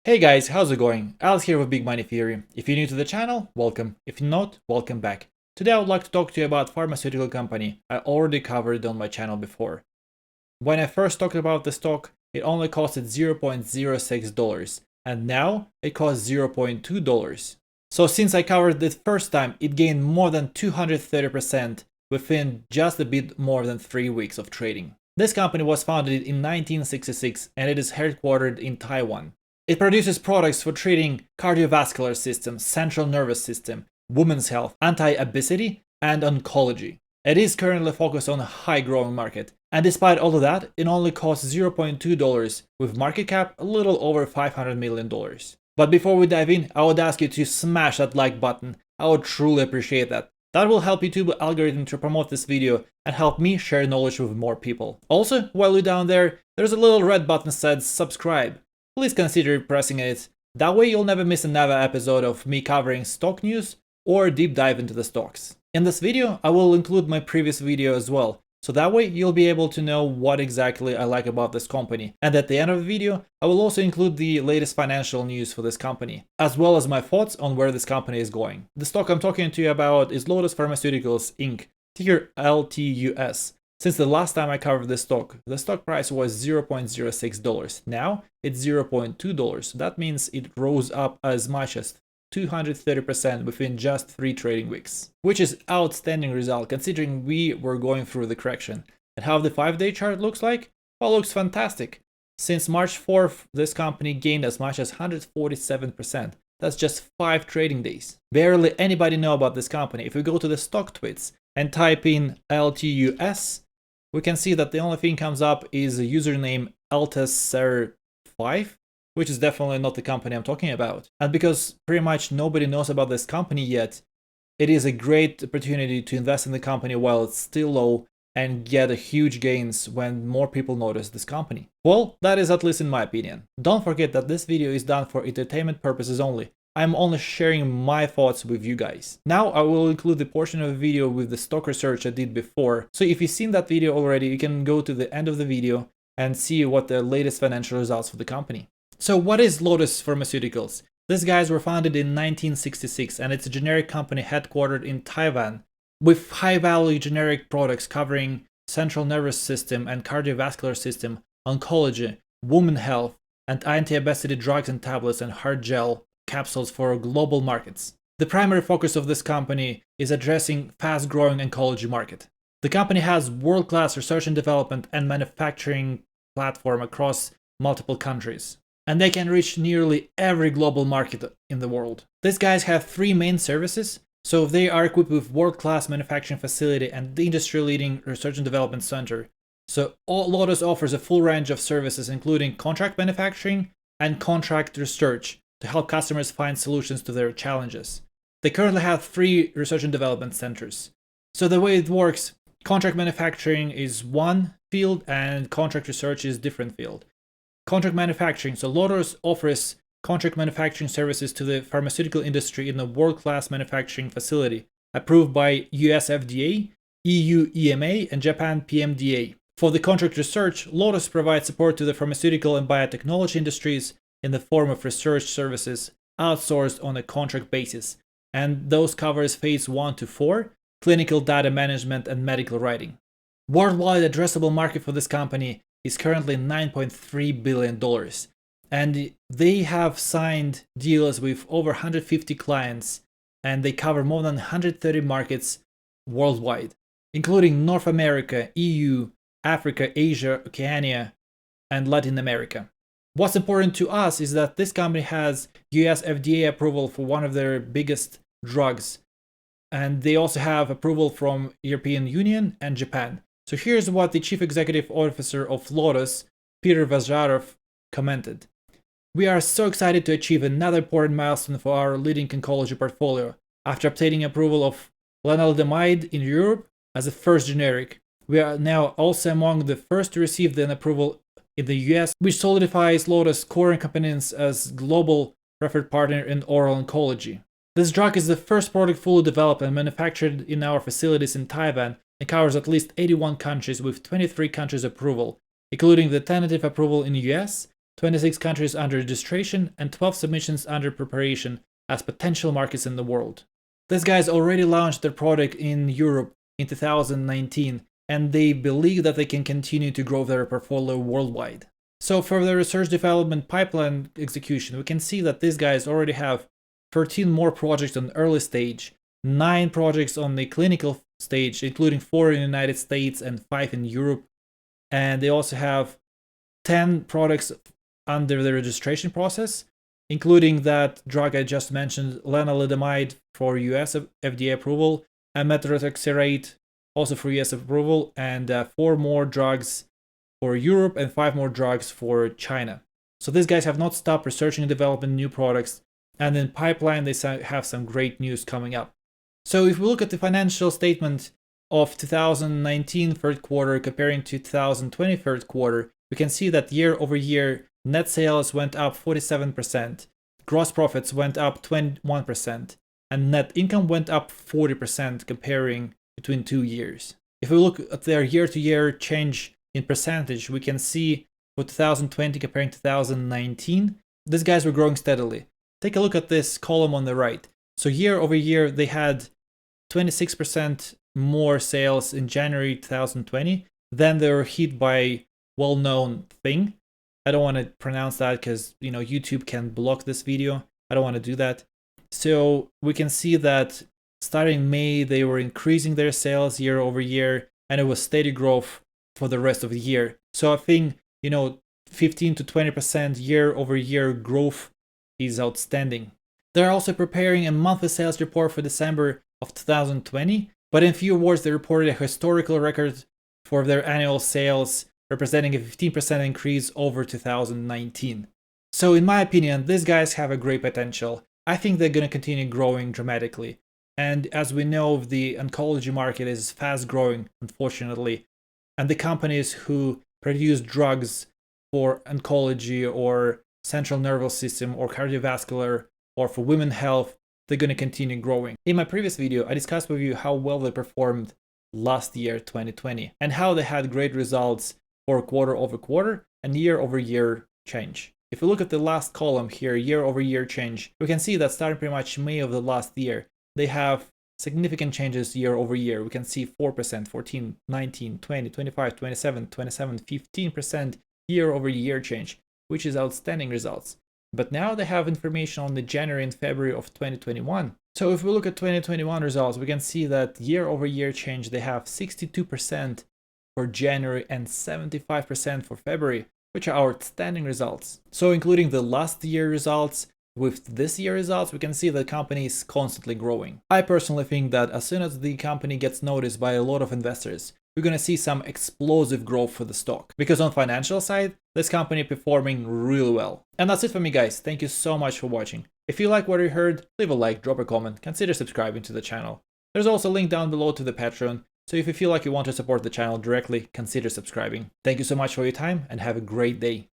Hey guys, how's it going? Alex here with Big Money Theory. If you're new to the channel, welcome. If not, welcome back. Today I would like to talk to you about pharmaceutical company I already covered on my channel before. When I first talked about the stock, it only costed $0.06, and now it costs $0.2. So since I covered it first time, it gained more than 230% within just a bit more than 3 weeks of trading. This company was founded in 1966 and it is headquartered in Taiwan. It produces products for treating cardiovascular system, central nervous system, women's health, anti-obesity, and oncology. It is currently focused on a high-growing market, and despite all of that, it only costs $0.2 with market cap a little over $500 million. But before we dive in, I would ask you to smash that like button. I would truly appreciate that. That will help YouTube algorithm to promote this video and help me share knowledge with more people. Also, while you're down there, there's a little red button that says subscribe. Please consider pressing it. That way you'll never miss another episode of me covering stock news or deep dive into the stocks. In this video, I will include my previous video as well, so that way you'll be able to know what exactly I like about this company. And at the end of the video, I will also include the latest financial news for this company, as well as my thoughts on where this company is going. The stock I'm talking to you about is Lotus Pharmaceuticals Inc., ticker LTUS. Since the last time I covered the stock price was $0.06. Now it's $0.2. That means it rose up as much as 230% within just 3 trading weeks, which is outstanding result considering we were going through the correction. And how the 5-day chart looks like? Well, looks fantastic. Since March 4th, this company gained as much as 147%. That's just 5 trading days. Barely anybody know about this company. If we go to the stock tweets and type in LTUS, we can see that the only thing comes up is a username LTUS5, which is definitely not the company I'm talking about. And because pretty much nobody knows about this company yet, it is a great opportunity to invest in the company while it's still low and get a huge gains when more people notice this company. Well, that is at least in my opinion. Don't forget that this video is done for entertainment purposes only. I'm only sharing my thoughts with you guys. Now I will include the portion of the video with the stock research I did before. So if you've seen that video already, you can go to the end of the video and see what the latest financial results for the company. So what is Lotus Pharmaceuticals? These guys were founded in 1966 and it's a generic company headquartered in Taiwan with high-value generic products covering central nervous system and cardiovascular system, oncology, women health, and anti-obesity drugs and tablets and hard gel capsules for global markets. The primary focus of this company is addressing fast-growing oncology market. The company has world-class research and development and manufacturing platform across multiple countries, and they can reach nearly every global market in the world. These guys have 3 main services, so they are equipped with world-class manufacturing facility and the industry-leading research and development center. So Lotus offers a full range of services including contract manufacturing and contract research to help customers find solutions to their challenges. They currently have 3 research and development centers. So the way it works, contract manufacturing is one field and contract research is different field. Contract manufacturing, so Lotus offers contract manufacturing services to the pharmaceutical industry in a world-class manufacturing facility approved by US FDA, EU EMA, and Japan PMDA. For the contract research, Lotus provides support to the pharmaceutical and biotechnology industries in the form of research services outsourced on a contract basis, and those covers phase 1 to 4, clinical data management and medical writing. Worldwide addressable market for this company is currently $9.3 billion, and they have signed deals with over 150 clients, and they cover more than 130 markets worldwide, including North America, EU, Africa, Asia, Oceania, and Latin America. What's important to us is that this company has US FDA approval for one of their biggest drugs, and they also have approval from European Union and Japan. So here's what the Chief Executive Officer of Lotus, Peter Vazharov, commented. We are so excited to achieve another important milestone for our leading oncology portfolio. After obtaining approval of lenalidomide in Europe as the first generic, we are now also among the first to receive an approval in the US, which solidifies Lotus' core competence as global preferred partner in oral oncology. This drug is the first product fully developed and manufactured in our facilities in Taiwan and covers at least 81 countries with 23 countries approval, including the tentative approval in the US 26 countries under registration, and 12 submissions under preparation as potential markets in the world. These guys already launched their product in Europe in 2019, and they believe that they can continue to grow their portfolio worldwide. So for the research development pipeline execution, we can see that these guys already have 13 more projects on early stage, 9 projects on the clinical stage, including 4 in the United States and 5 in Europe. And they also have 10 products under the registration process, including that drug I just mentioned, lenalidomide for US FDA approval, and methotrexate also for US approval, and 4 more drugs for Europe and 5 more drugs for China. So these guys have not stopped researching and developing new products, and in pipeline they have some great news coming up. So if we look at the financial statement of 2019 third quarter comparing to 2020 third quarter, we can see that year over year net sales went up 47%, gross profits went up 21%, and net income went up 40% comparing between 2 years. If we look at their year-to-year change in percentage, we can see for 2020 comparing to 2019, these guys were growing steadily. Take a look at this column on the right. So year over year, they had 26% more sales in January 2020. Then they were hit by well-known thing. I don't want to pronounce that because YouTube can block this video. I don't want to do that. So we can see that starting May, they were increasing their sales year over year, and it was steady growth for the rest of the year. So I think 15 to 20% year over year growth is outstanding. They're also preparing a monthly sales report for December of 2020, but in few words, they reported a historical record for their annual sales, representing a 15% increase over 2019. So in my opinion, these guys have a great potential. I think they're going to continue growing dramatically. And as we know, the oncology market is fast growing, unfortunately. And the companies who produce drugs for oncology or central nervous system or cardiovascular or for women's health, they're going to continue growing. In my previous video, I discussed with you how well they performed last year, 2020, and how they had great results for quarter over quarter and year over year change. If we look at the last column here, year over year change, we can see that starting pretty much May of the last year, they have significant changes year over year. We can see 4%, 14, 19, 20, 25, 27, 27, 15% year over year change, which is outstanding results. But now they have information on the January and February of 2021. So if we look at 2021 results, we can see that year over year change, they have 62% for January and 75% for February, which are outstanding results. So including the last year results with this year results, we can see the company is constantly growing. I personally think that as soon as the company gets noticed by a lot of investors, we're going to see some explosive growth for the stock. Because on financial side, this company performing really well. And that's it for me, guys. Thank you so much for watching. If you like what you heard, leave a like, drop a comment, consider subscribing to the channel. There's also a link down below to the Patreon, so if you feel like you want to support the channel directly, consider subscribing. Thank you so much for your time and have a great day.